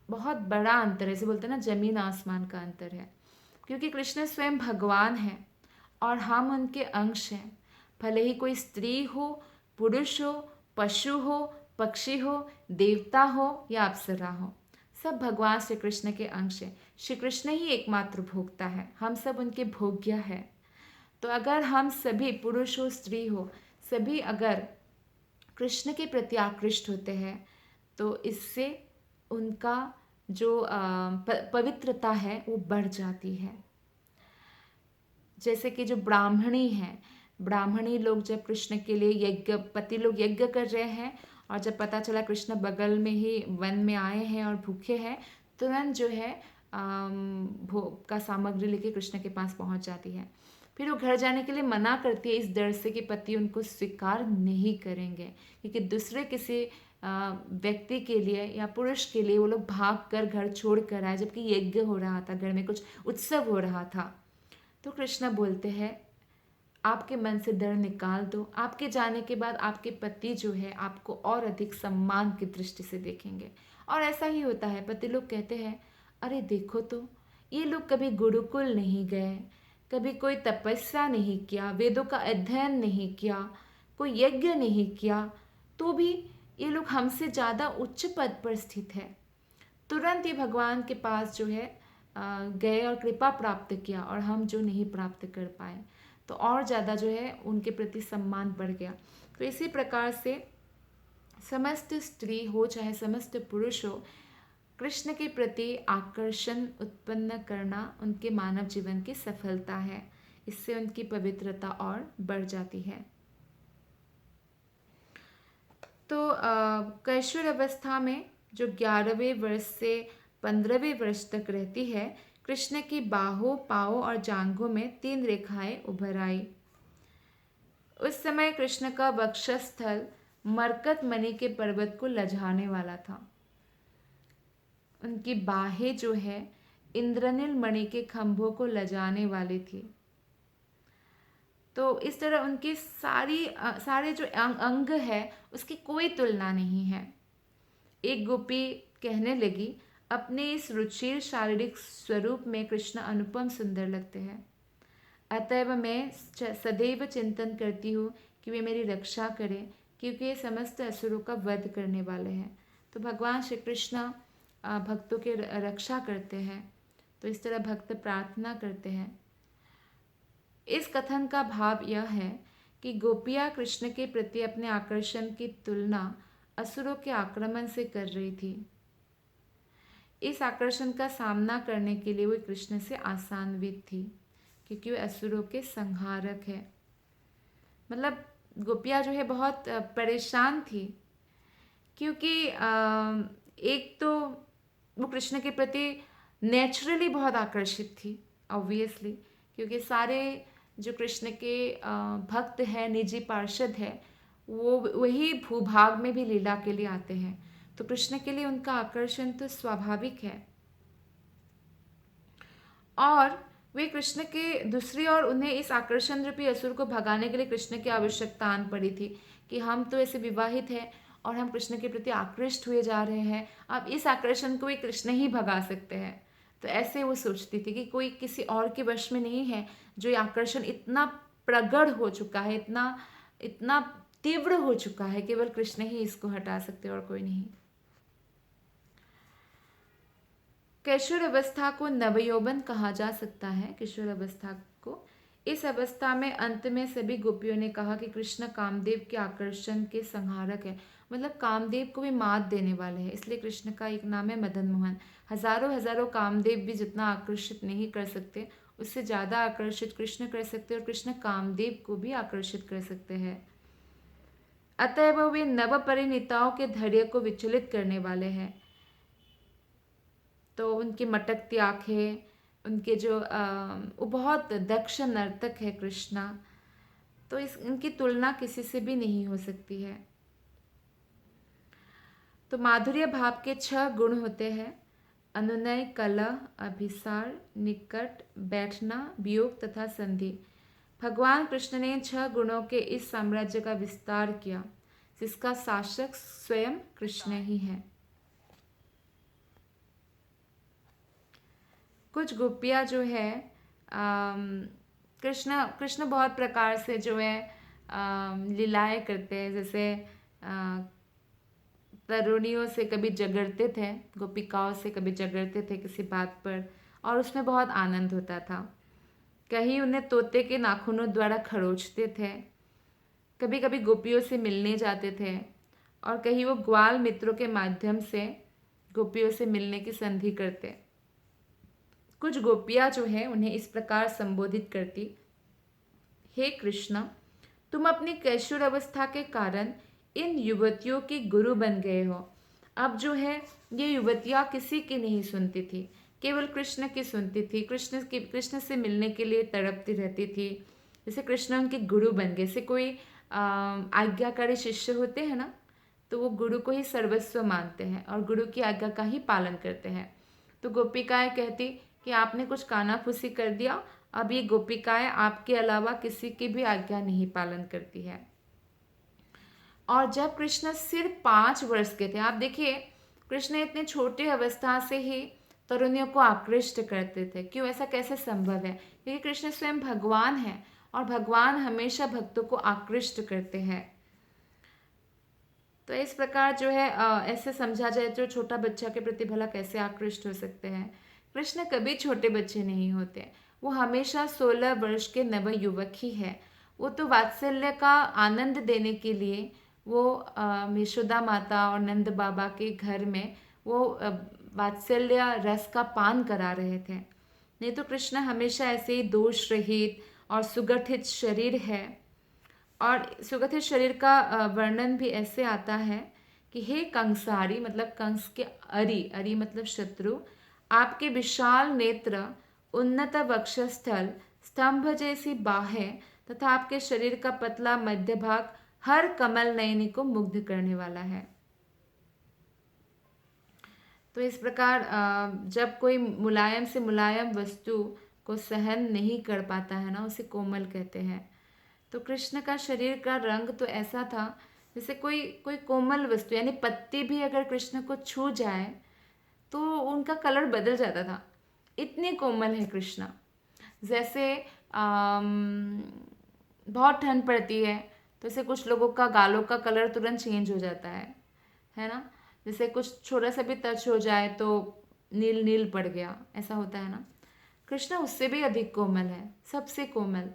बहुत बड़ा अंतर है, जैसे बोलते हैं ना जमीन आसमान का अंतर है। क्योंकि कृष्ण स्वयं भगवान है और हम उनके अंश हैं। भले ही कोई स्त्री हो, पुरुष हो, पशु हो, पक्षी हो, देवता हो या अप्सरा हो, सब भगवान श्री कृष्ण के अंश हैं। श्री कृष्ण ही एकमात्र भोक्ता है, हम सब उनके भोग्य है। तो अगर हम सभी, पुरुष हो स्त्री हो, सभी अगर कृष्ण के प्रति आकृष्ट होते हैं तो इससे उनका जो पवित्रता है वो बढ़ जाती है। जैसे कि जो ब्राह्मणी है, ब्राह्मणी लोग जब कृष्ण के लिए पति लोग यज्ञ कर रहे हैं और जब पता चला कृष्ण बगल में ही वन में आए हैं और भूखे हैं, तुरंत जो है भोग का सामग्री लेके कृष्ण के पास पहुंच जाती है। फिर वो घर जाने के लिए मना करती है इस डर से कि पति उनको स्वीकार नहीं करेंगे, क्योंकि दूसरे किसी व्यक्ति के लिए या पुरुष के लिए वो लोग भाग कर घर छोड़ कर आए, जबकि यज्ञ हो रहा था, घर में कुछ उत्सव हो रहा था। तो कृष्ण बोलते हैं आपके मन से डर निकाल दो, आपके जाने के बाद आपके पति जो है आपको और अधिक सम्मान की दृष्टि से देखेंगे। और ऐसा ही होता है, पति लोग कहते हैं अरे देखो तो ये लोग कभी गुरुकुल नहीं गए, कभी कोई तपस्या नहीं किया, वेदों का अध्ययन नहीं किया, कोई यज्ञ नहीं किया, तो भी ये लोग हमसे ज़्यादा उच्च पद पर स्थित है। तुरंत ही भगवान के पास जो है गए और कृपा प्राप्त किया, और हम जो नहीं प्राप्त कर पाए, तो और ज़्यादा जो है उनके प्रति सम्मान बढ़ गया। तो इसी प्रकार से समस्त स्त्री हो चाहे समस्त पुरुष हो, कृष्ण के प्रति आकर्षण उत्पन्न करना उनके मानव जीवन की सफलता है। इससे उनकी पवित्रता और बढ़ जाती है। तो कैशोर अवस्था में जो 11वें वर्ष से 15वें वर्ष तक रहती है, कृष्ण की बाहों, पाँवों और जांघों में 3 रेखाएं उभर आई। उस समय कृष्ण का वक्षस्थल मरकत मणि के पर्वत को लजाने वाला था। उनकी बाहें जो है इंद्रनील मणि के खंभों को लजाने वाली थी। तो इस तरह उनके सारे जो अंग है उसकी कोई तुलना नहीं है। एक गोपी कहने लगी अपने इस रुचिर शारीरिक स्वरूप में कृष्ण अनुपम सुंदर लगते हैं, अतएव मैं सदैव चिंतन करती हूँ कि वे मेरी रक्षा करें, क्योंकि ये समस्त असुरों का वध करने वाले हैं। तो भगवान श्री कृष्ण भक्तों के रक्षा करते हैं। तो इस तरह भक्त प्रार्थना करते हैं। इस कथन का भाव यह है कि गोपियाँ कृष्ण के प्रति अपने आकर्षण की तुलना असुरों के आक्रमण से कर रही थी। इस आकर्षण का सामना करने के लिए वे कृष्ण से आसान्वित थी, क्योंकि वे असुरों के संहारक है। मतलब गोपियाँ जो है बहुत परेशान थी, क्योंकि एक तो वो कृष्ण के प्रति नेचुरली बहुत आकर्षित थी, ऑब्वियसली, क्योंकि सारे जो कृष्ण के भक्त हैं, निजी पार्षद है, वो वही भूभाग में भी लीला के लिए आते हैं। तो कृष्ण के लिए उनका आकर्षण तो स्वाभाविक है। और वे कृष्ण के दूसरी ओर उन्हें इस आकर्षण रूपी असुर को भगाने के लिए कृष्ण की आवश्यकता आन पड़ी थी कि हम तो ऐसे विवाहित हैं और हम कृष्ण के प्रति आकृष्ट हुए जा रहे हैं, अब इस आकर्षण को भी कृष्ण ही भगा सकते हैं। तो ऐसे वो सोचती थी कि कोई किसी और के वश में नहीं है, जो ये आकर्षण इतना प्रगढ़ हो चुका है, इतना तीव्र हो चुका है, केवल कृष्ण ही इसको हटा सकते और कोई नहीं। किशोर अवस्था को नवयौवन कहा जा सकता है। किशोर अवस्था को इस अवस्था में अंत में सभी गोपियों ने कहा कि कृष्ण कामदेव के आकर्षण के संहारक है, मतलब कामदेव को भी मात देने वाले हैं। इसलिए कृष्ण का एक नाम है मदन मोहन। हजारों कामदेव भी जितना आकर्षित नहीं कर सकते, उससे ज़्यादा आकर्षित कृष्ण कर सकते हैं, और कृष्ण कामदेव को भी आकर्षित कर सकते हैं। अतएव वे नव परिणीताओं के धैर्य को विचलित करने वाले हैं। तो उनकी मटकती आँखें, उनके जो वो बहुत दक्ष नर्तक है कृष्णा, तो इनकी तुलना किसी से भी नहीं हो सकती है। तो माधुर्य भाव के 6 गुण होते हैं: अनुनय, कलह, अभिसार, निकट, बैठना, वियोग तथा संधि। भगवान कृष्ण ने 6 गुणों के इस साम्राज्य का विस्तार किया, जिसका शासक स्वयं कृष्ण ही है। कुछ गोपियाँ जो है कृष्ण बहुत प्रकार से जो है लीलाएं करते हैं। जैसे तरुणियों से कभी झगड़ते थे, गोपिकाओं से कभी झगड़ते थे किसी बात पर, और उसमें बहुत आनंद होता था। कहीं उन्हें तोते के नाखूनों द्वारा खरोचते थे, कभी कभी गोपियों से मिलने जाते थे, और कहीं वो ग्वाल मित्रों के माध्यम से गोपियों से मिलने की संधि करते। कुछ गोपियाँ जो है उन्हें इस प्रकार संबोधित करती: हे कृष्ण, तुम अपनी कैशोर अवस्था के कारण इन युवतियों की गुरु बन गए हो। अब जो है ये युवतियाँ किसी की नहीं सुनती थी, केवल कृष्ण की सुनती थी, कृष्ण से मिलने के लिए तड़पती रहती थी। जैसे कृष्ण उनके गुरु बन गए, जैसे कोई आज्ञाकारी शिष्य होते हैं ना, तो वो गुरु को ही सर्वस्व मानते हैं और गुरु की आज्ञा का ही पालन करते हैं। तो गोपिकाएं कहती कि आपने कुछ कानाफूसी कर दिया, अब ये गोपिकाएं आपके अलावा किसी की भी आज्ञा नहीं पालन करती है। और जब कृष्ण सिर्फ 5 वर्ष के थे, आप देखिए कृष्ण इतने छोटे अवस्था से ही तरुणियों को आकृष्ट करते थे। क्यों, ऐसा कैसे संभव है? क्योंकि कृष्ण स्वयं भगवान है और भगवान हमेशा भक्तों को आकृष्ट करते हैं। तो इस प्रकार जो है ऐसे समझा जाए तो छोटा बच्चा के प्रति भला कैसे आकृष्ट हो सकते हैं? कृष्ण कभी छोटे बच्चे नहीं होते, वो हमेशा 16 वर्ष के नव युवक ही है। वो तो वात्सल्य का आनंद देने के लिए वो यशोदा माता और नंद बाबा के घर में वो वात्सल्य रस का पान करा रहे थे। नहीं तो कृष्ण हमेशा ऐसे ही दोष रहित और सुगठित शरीर है। और सुगठित शरीर का वर्णन भी ऐसे आता है कि हे कंसारी, मतलब कंस के अरि, अरि मतलब शत्रु, आपके विशाल नेत्र, उन्नत वक्षस्थल, स्तंभ जैसी बाहें तथा आपके शरीर का पतला मध्य भाग हर कमल नयनी को मुग्ध करने वाला है। तो इस प्रकार जब कोई मुलायम से मुलायम वस्तु को सहन नहीं कर पाता है ना, उसे कोमल कहते हैं। तो कृष्ण का शरीर का रंग तो ऐसा था जैसे कोई कोई कोमल वस्तु, यानी पत्ती भी अगर कृष्ण को छू जाए तो उनका कलर बदल जाता था, इतने कोमल है कृष्ण। जैसे बहुत ठंड पड़ती है तो ऐसे कुछ लोगों का गालों का कलर तुरंत चेंज हो जाता है ना। जैसे कुछ छोटा सा भी टच हो जाए तो नील नील पड़ गया, ऐसा होता है ना। कृष्ण उससे भी अधिक कोमल है, सबसे कोमल।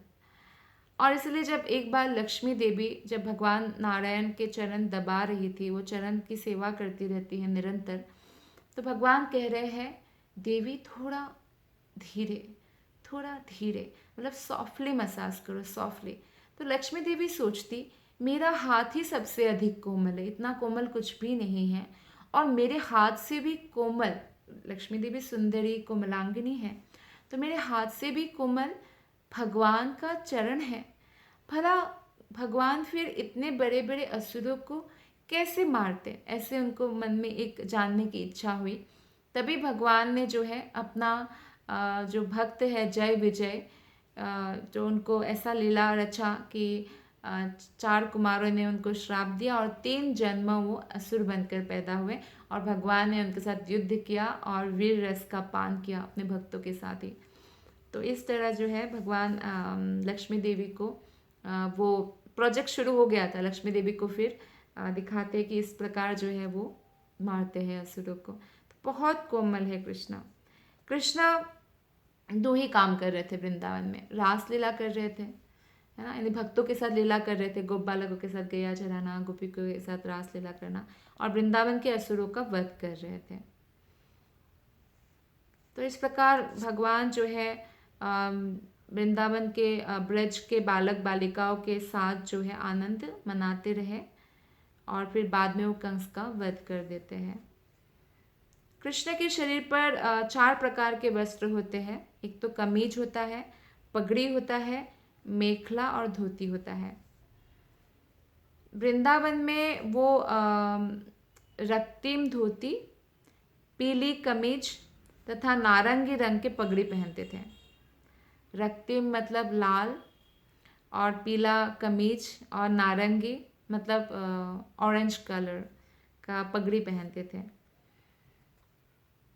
और इसलिए जब एक बार लक्ष्मी देवी जब भगवान नारायण के चरण दबा रही थी, वो चरण की सेवा करती रहती है निरंतर, तो भगवान कह रहे हैं देवी थोड़ा धीरे, थोड़ा धीरे, मतलब सॉफ्टली मसाज करो, सॉफ्टली। तो लक्ष्मी देवी सोचती मेरा हाथ ही सबसे अधिक कोमल है, इतना कोमल कुछ भी नहीं है, और मेरे हाथ से भी कोमल, लक्ष्मी देवी सुंदरी कोमलांगिनी है, तो मेरे हाथ से भी कोमल भगवान का चरण है। भला भगवान फिर इतने बड़े बड़े असुरों को कैसे मारते? ऐसे उनको मन में एक जानने की इच्छा हुई। तभी भगवान ने जो है अपना जो भक्त है जय विजय, जो उनको ऐसा लीला रचा कि 4 कुमारों ने उनको श्राप दिया और 3 जन्म वो असुर बनकर पैदा हुए और भगवान ने उनके साथ युद्ध किया और वीर रस का पान किया अपने भक्तों के साथ ही। तो इस तरह जो है भगवान लक्ष्मी देवी को वो प्रोजेक्ट शुरू हो गया था, लक्ष्मी देवी को फिर दिखाते हैं कि इस प्रकार जो है वो मारते हैं असुरों को। तो बहुत कोमल है कृष्णा। कृष्णा 2 ही काम कर रहे थे वृंदावन में, रास लीला कर रहे थे, है ना, यानी भक्तों के साथ लीला कर रहे थे, गोप बालकों के साथ गैया चराना, गोपियों के साथ रास लीला करना, और वृंदावन के असुरों का वध कर रहे थे। तो इस प्रकार भगवान जो है वृंदावन के ब्रज के बालक बालिकाओं के साथ जो है आनंद मनाते रहे और फिर बाद में वो कंस का वध कर देते हैं। कृष्ण के शरीर पर 4 प्रकार के वस्त्र होते हैं। एक तो कमीज होता है, पगड़ी होता है, मेखला और धोती होता है। वृंदावन में वो रक्तीम धोती, पीली कमीज तथा नारंगी रंग के पगड़ी पहनते थे। रक्तीम मतलब लाल और पीला कमीज और नारंगी मतलब ऑरेंज कलर का पगड़ी पहनते थे।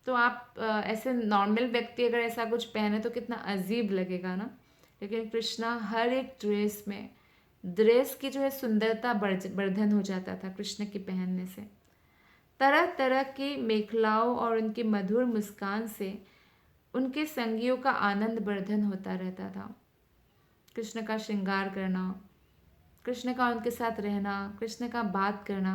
तो आप ऐसे नॉर्मल व्यक्ति अगर ऐसा कुछ पहने तो कितना अजीब लगेगा ना, लेकिन कृष्णा हर एक ड्रेस में, ड्रेस की जो है सुंदरता वर्धन हो जाता था कृष्ण की पहनने से। तरह तरह की मेखलाओं और उनकी मधुर मुस्कान से उनके संगियों का आनंद वर्धन होता रहता था। कृष्ण का श्रृंगार करना, कृष्ण का उनके साथ रहना, कृष्ण का बात करना,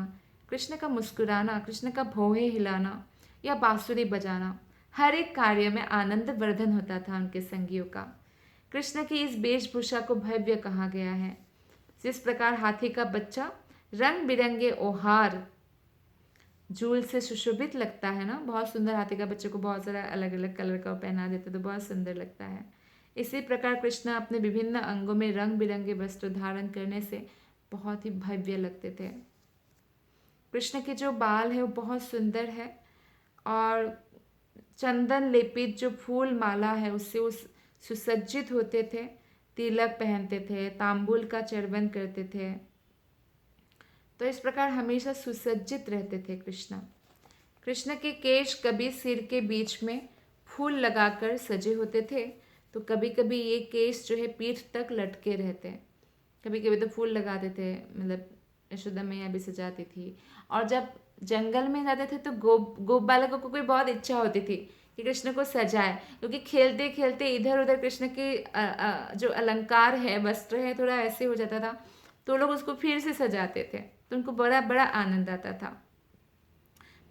कृष्ण का मुस्कुराना, कृष्ण का भौहे हिलाना या बांसुरी बजाना, हर एक कार्य में आनंद वर्धन होता था उनके संगियों का। कृष्ण की इस वेशभूषा को भव्य कहा गया है। जिस प्रकार हाथी का बच्चा रंग बिरंगे ओहार झूल से सुशोभित लगता है ना, बहुत सुंदर, हाथी का बच्चे को बहुत सारा अलग अलग कलर का पहना देते तो बहुत सुंदर लगता है। इसी प्रकार कृष्ण अपने विभिन्न अंगों में रंग बिरंगे वस्त्र धारण करने से बहुत ही भव्य लगते थे। कृष्ण के जो बाल है वो बहुत सुंदर है और चंदन लेपित जो फूल माला है उससे वो सुसज्जित होते थे, तिलक पहनते थे, तांबूल का चर्वण करते थे। तो इस प्रकार हमेशा सुसज्जित रहते थे कृष्ण। कृष्ण के केश कभी सिर के बीच में फूल लगाकर सजे होते थे, तो कभी कभी ये केश जो है पीठ तक लटके रहते। कभी कभी तो फूल लगाते थे, मतलब यशोदा मैया भी सजाती थी। और जब जंगल में जाते थे तो गोप बालकों को कोई बहुत इच्छा होती थी कि कृष्ण को सजाए, क्योंकि खेलते खेलते इधर उधर कृष्ण के जो अलंकार है, वस्त्र है, थोड़ा ऐसे हो जाता था, तो लोग उसको फिर से सजाते थे, तो उनको बड़ा बड़ा आनंद आता था।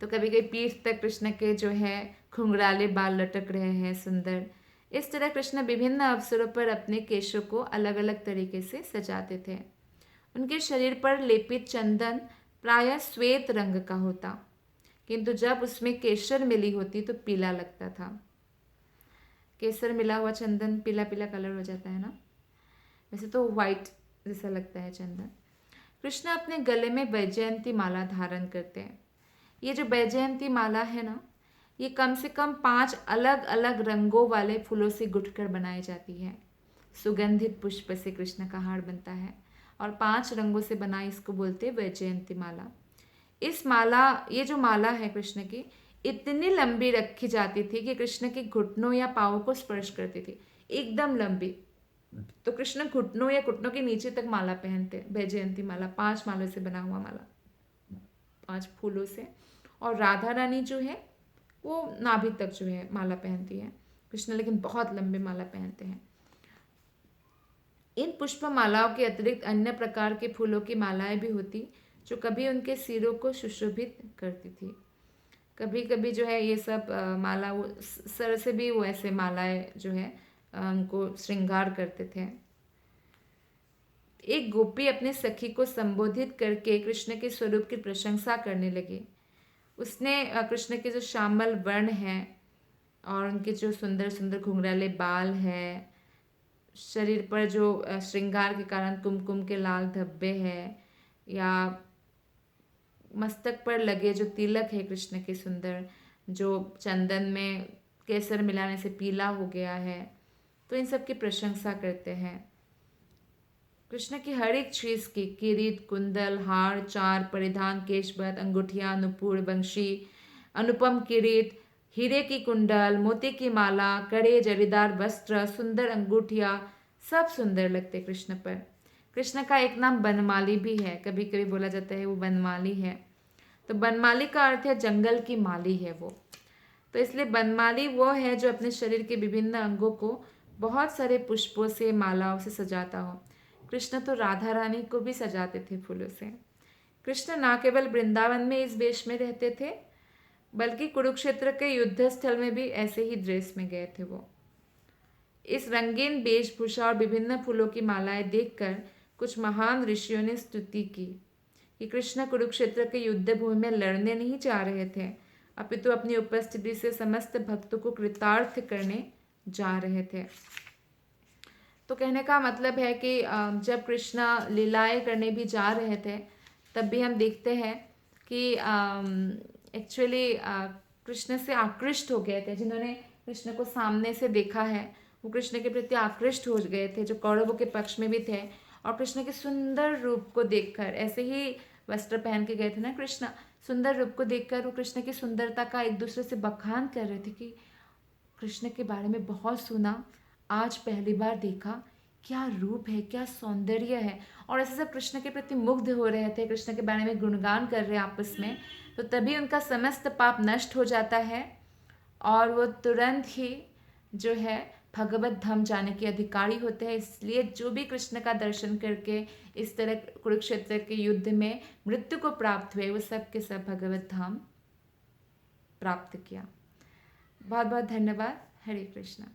तो कभी कभी पीठ तक कृष्ण के जो है घुंघराले बाल लटक रहे हैं सुंदर। इस तरह कृष्ण विभिन्न अवसरों पर अपने केशों को अलग अलग तरीके से सजाते थे। उनके शरीर पर लेपित चंदन प्रायः श्वेत रंग का होता, किंतु जब उसमें केसर मिली होती तो पीला लगता था। केसर मिला हुआ चंदन पीला पीला कलर हो जाता है ना, वैसे तो वाइट जैसा लगता है चंदन। कृष्ण अपने गले में वैजयंती माला धारण करते हैं। ये जो वैजयंती माला है ना, ये कम से कम 5 अलग अलग रंगों वाले फूलों से गुथकर बनाई जाती है। सुगंधित पुष्प से कृष्ण का हार बनता है और 5 रंगों से बना इसको बोलते हैं वैजयंती माला। इस माला, ये जो माला है कृष्ण की, इतनी लंबी रखी जाती थी कि कृष्ण के घुटनों या पाँवों को स्पर्श करती थी, एकदम लंबी। तो कृष्ण घुटनों या घुटनों के नीचे तक माला पहनते, वैजयंती माला, 5 मालों से बना हुआ माला, 5 फूलों से। और राधा रानी जो है वो नाभि तक जो है माला पहनती है, कृष्ण लेकिन बहुत लंबे माला पहनते हैं। इन पुष्प मालाओं के अतिरिक्त अन्य प्रकार के फूलों की मालाएं भी होती, जो कभी उनके सिरों को सुशोभित करती थी। कभी कभी जो है ये सब माला, वो सर से भी वो ऐसे मालाएं जो है उनको श्रृंगार करते थे। एक गोपी अपने सखी को संबोधित करके कृष्ण के स्वरूप की प्रशंसा करने लगी। उसने कृष्ण के जो श्यामल वर्ण हैं और उनके जो सुंदर सुंदर घुंघराले बाल हैं, शरीर पर जो श्रृंगार के कारण कुमकुम के लाल धब्बे हैं, या मस्तक पर लगे जो तिलक है कृष्ण के सुंदर, जो चंदन में केसर मिलाने से पीला हो गया है, तो इन सब की प्रशंसा करते हैं। कृष्ण की हर एक चीज की, किरीट, कुंडल, हार, चार, परिधान, केशबत, अंगूठियां, नुपुर, बंशी, अनुपम किरीट, हीरे की कुंडल, मोती की माला, कड़े जरीदार वस्त्र, सुंदर अंगूठियां, सब सुंदर लगते कृष्ण पर। कृष्ण का एक नाम बनमाली भी है, कभी कभी बोला जाता है वो बनमाली है। तो बनमाली का अर्थ है जंगल की माली है वो। तो इसलिए बनमाली वो है जो अपने शरीर के विभिन्न अंगों को बहुत सारे पुष्पों से, मालाओं से सजाता हो। कृष्ण तो राधा रानी को भी सजाते थे फूलों से। कृष्ण ना केवल वृंदावन में इस वेश में रहते थे, बल्कि कुरुक्षेत्र के युद्ध स्थल में भी ऐसे ही ड्रेस में गए थे वो। इस रंगीन वेशभूषा और विभिन्न फूलों की मालाएं देखकर कुछ महान ऋषियों ने स्तुति की कि कृष्ण कुरुक्षेत्र के युद्ध भूमि में लड़ने नहीं जा रहे थे, अपितु अपनी उपस्थिति से समस्त भक्तों को कृतार्थ करने जा रहे थे। तो कहने का मतलब है कि जब कृष्ण लीलाएं करने भी जा रहे थे, तब भी हम देखते हैं कि एक्चुअली कृष्ण से आकृष्ट हो गए थे। जिन्होंने कृष्ण को सामने से देखा है वो कृष्ण के प्रति आकृष्ट हो गए थे, जो कौरवों के पक्ष में भी थे। और कृष्ण के सुंदर रूप को देखकर, ऐसे ही वस्त्र पहन के गए थे ना कृष्ण, सुंदर रूप को देखकर वो कृष्ण की सुंदरता का एक दूसरे से बखान कर रहे थे कि कृष्ण के बारे में बहुत सुना, आज पहली बार देखा, क्या रूप है, क्या सौंदर्य है। और ऐसे सब कृष्ण के प्रति मुग्ध हो रहे थे, कृष्ण के बारे में गुणगान कर रहे हैं आपस में। तो तभी उनका समस्त पाप नष्ट हो जाता है और वो तुरंत ही जो है भगवत धाम जाने के अधिकारी होते हैं। इसलिए जो भी कृष्ण का दर्शन करके इस तरह कुरुक्षेत्र के युद्ध में मृत्यु को प्राप्त हुए, वो सब के सब भगवत धाम प्राप्त किया। बहुत बहुत धन्यवाद। हरे कृष्णा।